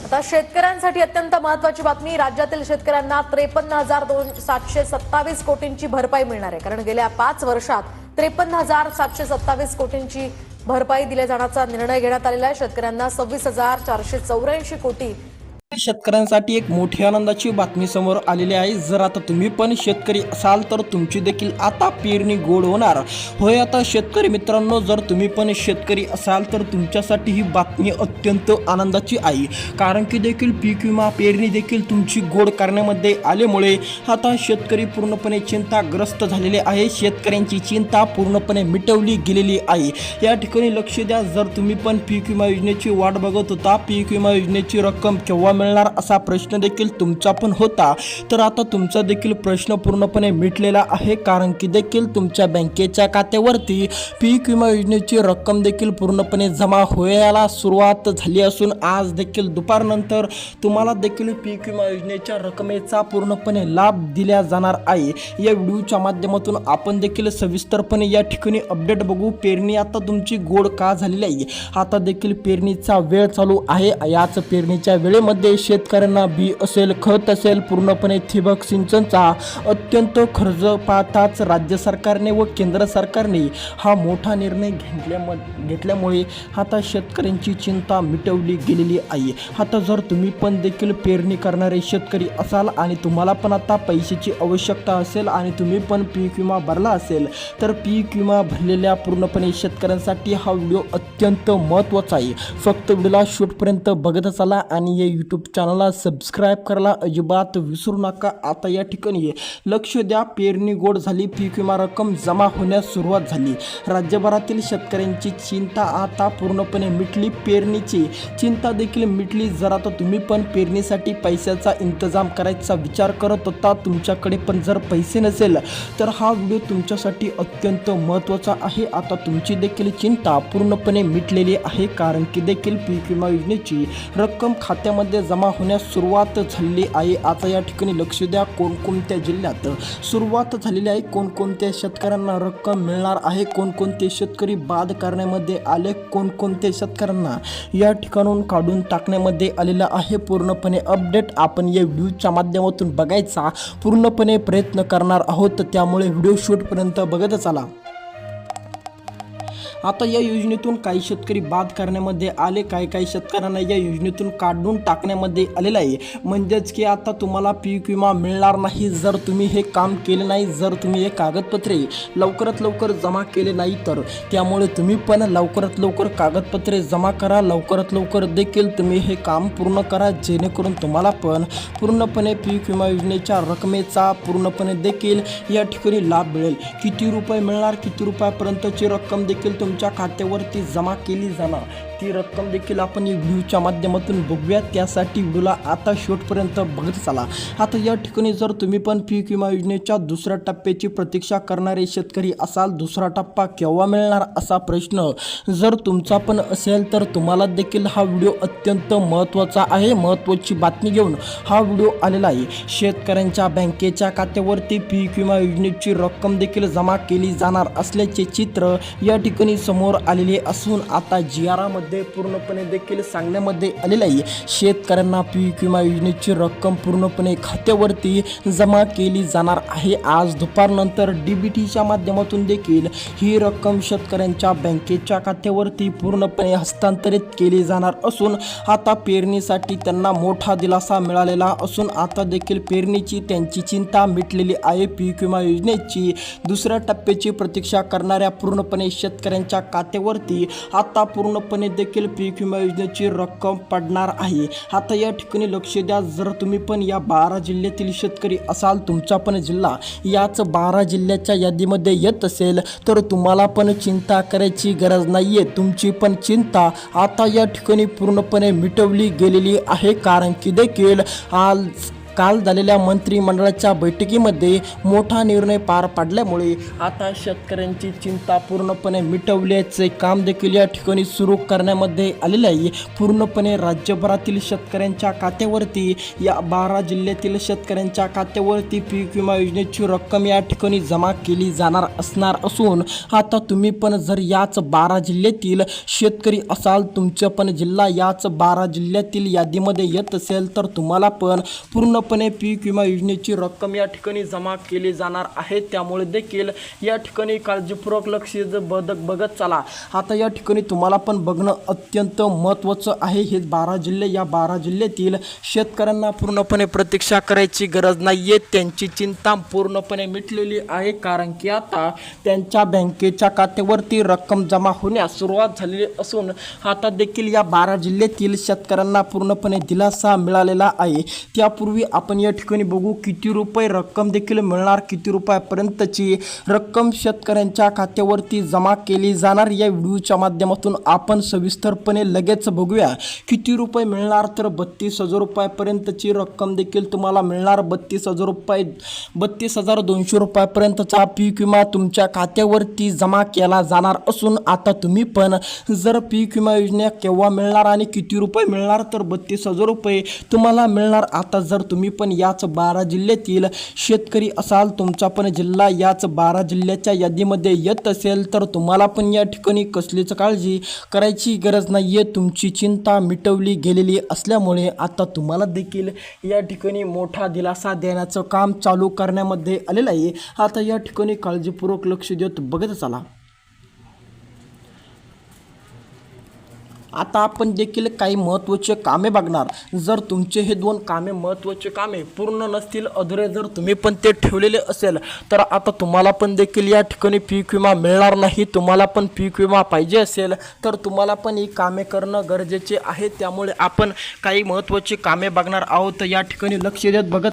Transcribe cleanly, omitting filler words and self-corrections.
आता शेतकऱ्यांसाठी अत्यंत महत्त्वाची बातमी। राज्यातील शेतकऱ्यांना 53,727 कोटींची भरपाई मिळणार आहे। कारण गेल्या 5 वर्षात 53,727 कोटींची भरपाई दिल्या जाण्याचा निर्णय घेण्यात आलेला आहे। शेतकऱ्यांना 26,484 कोटी शेतकऱ्यांसाठी एक मोठी आनंदाची बातमी समोर आलेली आहे। जर आता तुम्ही पण शेतकरी असाल तर तुमची देखील आता पेरणी गोड होणार। होय, आता शेतकरी मित्रांनो, जर तुम्ही पण शेतकरी असाल तर तुमच्यासाठी ही बातमी अत्यंत आनंदाची आहे। कारण की देखील पीक विमा पेरणी देखील तुमची गोड करण्यामध्ये आल्यामुळे आता शेतकरी पूर्णपणे चिंताग्रस्त झालेले आहे। शेतकऱ्यांची चिंता पूर्णपणे मिटवली गेलेली आहे। या ठिकाणी लक्ष द्या, जर तुम्ही पण पीक विमा योजनेची वाट बघत होता, पीक विमा योजनेची रक्कम केव्हा मिळणार असा प्रश्न देखील तुमचा पण होता, तर आता तुमचा देखील प्रश्न पूर्णपणे मिटलेला आहे। कारण की देखील तुमच्या बँकेच्या खात्यावरती पीक विमा योजनेची रक्कम देखील पूर्णपणे जमा व्हायला सुरुवात झाली असून आज देखील दुपारनंतर तुम्हाला देखील पीक विमा योजनेच्या रकमेचा पूर्णपणे लाभ दिला जाणार आहे। या व्हिडिओच्या माध्यमातून आपण देखील सविस्तरपणे या ठिकाणी अपडेट बघू। पेरणी आता तुमची गोड का झालेली आहे, आता देखील पेरणीचा वेळ चालू आहे। याच पेरणीच्या वेळेमध्ये शेतकऱ्यांना बी असेल, खत असेल, पूर्णपणे ठिबक सिंचनचा अत्यंत खर्च पाहताच राज्य सरकारने व केंद्र सरकारने हा मोठा निर्णय घेतल्यामुळे आता शेतकऱ्यांची चिंता मिटवली गेलेली आहे। आता जर तुम्ही पण देखील पेरणी करणारे शेतकरी असाल आणि तुम्हाला पण आता पैशाची आवश्यकता असेल आणि तुम्ही पण पीक विमा भरला असेल, तर पीक विमा भरलेल्या पूर्णपणे शेतकऱ्यांसाठी हा व्हिडिओ अत्यंत महत्त्वाचा आहे। फक्त व्हिडिओला शेवटपर्यंत बघत चला आणि या यूट्यूब चॅनलला सबस्क्राईब करायला अजिबात विसरू नका। आता या ठिकाणी लक्ष द्या, पेरणी गोड झाली, पीक विमा रक्कम जमा होण्यास सुरुवात झाली। राज्यभरातील शेतकऱ्यांची चिंता आता पूर्णपणे मिटली, पेरणीची चिंता देखील मिटली। जर आता तुम्ही पण पेरणीसाठी पैशाचा इंतजाम करायचा विचार करत होता, तुमच्याकडे पण जर पैसे नसेल तर हा व्हिडिओ तुमच्यासाठी अत्यंत महत्त्वाचा आहे। आता तुमची देखील चिंता पूर्णपणे मिटलेली आहे। कारण की देखील पीक विमा योजनेची रक्कम खात्यामध्ये जमा होण्यास सुरुवात झालेली आहे। आता या ठिकाणी लक्ष द्या, कोणकोणत्या जिल्ह्यात सुरुवात झालेली आहे, कोणकोणत्या शेतकऱ्यांना रक्कम मिळणार आहे, कोणकोणते शेतकरी बाद करण्यामध्ये आले, कोणकोणत्या शेतकऱ्यांना या ठिकाणून काढून टाकण्यामध्ये आलेला आहे। पूर्णपणे अपडेट आपण या व्हिडिओच्या माध्यमातून बघायचा पूर्णपणे प्रयत्न करणार आहोत, त्यामुळे व्हिडिओ शेवटपर्यंत बघत चला। आता या योजनेतून काही शेतकरी बाद करण्यामध्ये आले, काही शेतकऱ्यांना या योजनेतून काढून टाकण्यामध्ये आलेलं आहे। म्हणजेच की आता तुम्हाला पीक विमा मिळणार नाही जर तुम्ही हे काम केले नाही, जर तुम्ही हे कागदपत्रे लवकरात लवकर जमा केले नाही तर। त्यामुळे तुम्ही पण लवकरात लवकर कागदपत्रे जमा करा, लवकरात लवकर देखील तुम्ही हे काम पूर्ण करा, जेणेकरून तुम्हाला पण पूर्णपणे पीक विमा योजनेच्या रकमेचा पूर्णपणे देखील या ठिकाणी लाभ मिळेल। किती रुपये मिळणार, किती रुपयापर्यंतची रक्कम देखील तुमच्या खात्यावरती जमा केली जाणार, ती रक्कम देखील आपण या व्हिडिओच्या माध्यमातून बघूया। त्यासाठी व्हिडिओला आता शेवटपर्यंत बघत चला। आता या ठिकाणी जर तुम्ही पण पीक विमा योजनेच्या दुसऱ्या टप्प्याची प्रतीक्षा करणारे शेतकरी असाल, दुसरा टप्पा केव्हा मिळणार असा प्रश्न जर तुमचा पण असेल, तर तुम्हाला देखील हा व्हिडिओ अत्यंत महत्त्वाचा आहे। महत्त्वाची बातमी घेऊन हा व्हिडिओ आलेला आहे। शेतकऱ्यांच्या बँकेच्या खात्यावरती पीक विमा योजनेची रक्कम देखील जमा केली जाणार असल्याचे चित्र या ठिकाणी समोर आलेले असून आता जी.आर.मध्ये पूर्णपणे देखील सांगण्यामध्ये आलेलं आहे, शेतकऱ्यांना पीक विमा योजनेची रक्कम पूर्णपणे खात्यावरती जमा केली जाणार आहे। आज दुपारनंतर डीबीटीच्या माध्यमातून देखील ही रक्कम शेतकऱ्यांच्या बँकेच्या खात्यावरती पूर्णपणे हस्तांतरित केली जाणार असून आता पेरणीसाठी त्यांना मोठा दिलासा मिळालेला असून आता देखील पेरणीची त्यांची चिंता मिटलेली आहे। पीक विमा योजनेची दुसऱ्या टप्प्याची प्रतीक्षा करणाऱ्या पूर्णपणे शेतकऱ्यांच्या खात्यावरती आता पूर्णपणे देखील पीक विमा योजनेची रक्कम पडणार आहे। आता या ठिकाणी लक्ष द्या, जर तुम्ही पण या 12 जिल्ह्यातील शेतकरी असाल, तुमचा पण जिल्हा याच 12 जिल्ह्याच्या यादीमध्ये येत असेल, तर तुम्हाला पण चिंता करायची गरज नाहीये। तुमची पण चिंता आता या ठिकाणी पूर्णपणे मिटवली गेलेली आहे। कारण की देखील आज काल झालेल्या मंत्रिमंडळाच्या बैठकीमध्ये मोठा निर्णय पार पाडल्यामुळे आता शेतकऱ्यांची चिंता पूर्णपणे मिटवल्याचे काम देखील या ठिकाणी सुरू करण्यामध्ये आलेले आहे. पूर्णपणे राज्यभरातील शेतकऱ्यांच्या खात्यावरती या 12 जिल्ह्यातील शेतकऱ्यांच्या खात्यावरती पीक विमा योजनेची रक्कम या ठिकाणी जमा केली जाणार असणार असून आता तुम्ही पण जर याच 12 जिल्ह्यातील शेतकरी असाल, तुमचं पण जिल्हा याच 12 जिल्ह्यातील यादीमध्ये येत असेल तर तुम्हाला पण पूर्णपणे पीक विमा योजनेची रक्कम या ठिकाणी जमा केली जाणार आहे. त्यामुळे देखील या ठिकाणी काळजीपूर्वक लक्ष बघत चला. आता या ठिकाणी तुम्हाला पण बघणं अत्यंत महत्त्वाचं आहे. हे 12 जिल्हे, या 12 जिल्ह्यातील शेतकऱ्यांना पूर्णपणे प्रतीक्षा करायची गरज नाही आहे. त्यांची चिंता पूर्णपणे मिटलेली आहे, कारण की आता त्यांच्या बँकेच्या खात्यावरती रक्कम जमा होण्यास सुरुवात झालेली असून आता देखील या 12 जिल्ह्यातील शेतकऱ्यांना पूर्णपणे दिलासा मिळालेला आहे. त्यापूर्वी आपण या ठिकाणी बघू किती रुपये रक्कम देखील मिळणार, किती रुपयापर्यंतची रक्कम शेतकऱ्यांच्या खात्यावरती जमा केली जाणार. या व्हिडिओच्या माध्यमातून आपण सविस्तरपणे लगेच बघूया किती रुपये मिळणार. तर 32,000 रुपयापर्यंतची रक्कम देखील तुम्हाला मिळणार. 32,000 रुपये, 32,200 रुपयापर्यंतचा पीक विमा तुमच्या खात्यावरती जमा केला जाणार असून आता तुम्ही पण जर पीक विमा योजना केव्हा मिळणार आणि किती रुपये मिळणार, तर 32,000 रुपये तुम्हाला मिळणार. आता जर तुम्ही पण याच 12 जिल्ह्यातील शेतकरी असाल, तुमचा पण जिल्हा याच 12 जिल्ह्याच्या यादीमध्ये येत असेल तर तुम्हाला पण या ठिकाणी कसलीच काळजी करायची गरज नाही आहे. तुमची चिंता मिटवली गेलेली असल्यामुळे आता तुम्हाला देखील या ठिकाणी मोठा दिलासा देण्याचं काम चालू करण्यामध्ये आलेलं आहे. आता या ठिकाणी काळजीपूर्वक लक्ष देत बघत चला. आता आपण देखील काही महत्त्वाचे कामे बघणार. जर तुमचे हे 2 कामे, महत्त्वाचे कामे पूर्ण नसतील, अधुरे जर तुम्ही पण ते ठेवलेले असेल तर आता तुम्हाला पण देखील या ठिकाणी पीक विमा मिळणार नाही. तुम्हाला पण पीक विमा पाहिजे असेल तर तुम्हाला पण ही कामे करणं गरजेचे आहे. त्यामुळे आपण काही महत्त्वाची कामे बघणार आहोत. या ठिकाणी लक्ष देत बघत